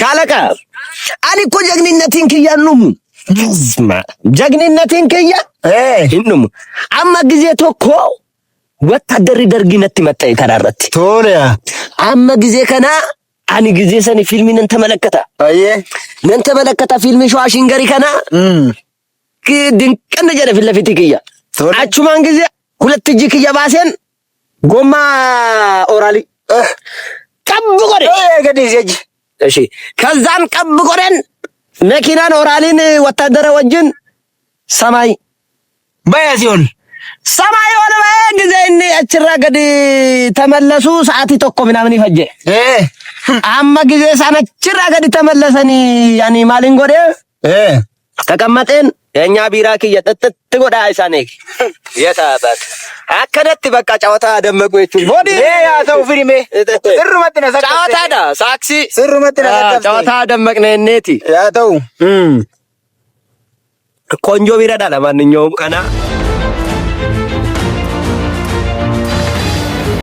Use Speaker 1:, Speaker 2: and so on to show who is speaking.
Speaker 1: ሻለቃ አኒ እኮ ጀግንነቴን ክያኑም ጀግንነቴን ክያ እንኑም አማ ጊዜ ቶኮ ወታደሪ ደርጊነት መጣ ይተራረት
Speaker 2: ቶለያ
Speaker 1: አማ ጊዜ ከና አኒ ጊዜ ሰኒ ፊልሚን ተመለከታ ነን ተመለከታ ፊልም ሸዋሽን ገሪ ከና ድንቅን ጀረ ፊት ለፊት ክያ አቹማን ጊዜ ሁለት እጅ ክያ ባሴን ጎማ ኦራሊ ቀብቆሬ ገዲዘጅ እሺ ከዛን ቀብቆሬን መኪናን ኦራሊን ወታደረ ወጅን ሰማይ ባያሲዮን ሰማይ ወለ ጊዜ እኔ አችራ ገዲ ተመለሱ ሰዓት ተኮ ምናምን ይፈጀ አማ ጊዜ ሳነችራ ገዲ ተመለሰኒ ያኒ ማሊንጎዴ ተቀመጠን የኛ ቢራክ እየጠጥጥ ጎዳ አይሳኔክ የታባት አከደት በቃ ጨዋታ ደመቁ እቺ ቦዲ ያተው ፊልሜ ስሩ መጥነ ጨዋታ ዳ ሳክሲ ስሩ መጥነ ጨዋታ ደመቅነ እኔቲ ያተው ቆንጆ ቢረዳ ለማንኛውም ቀና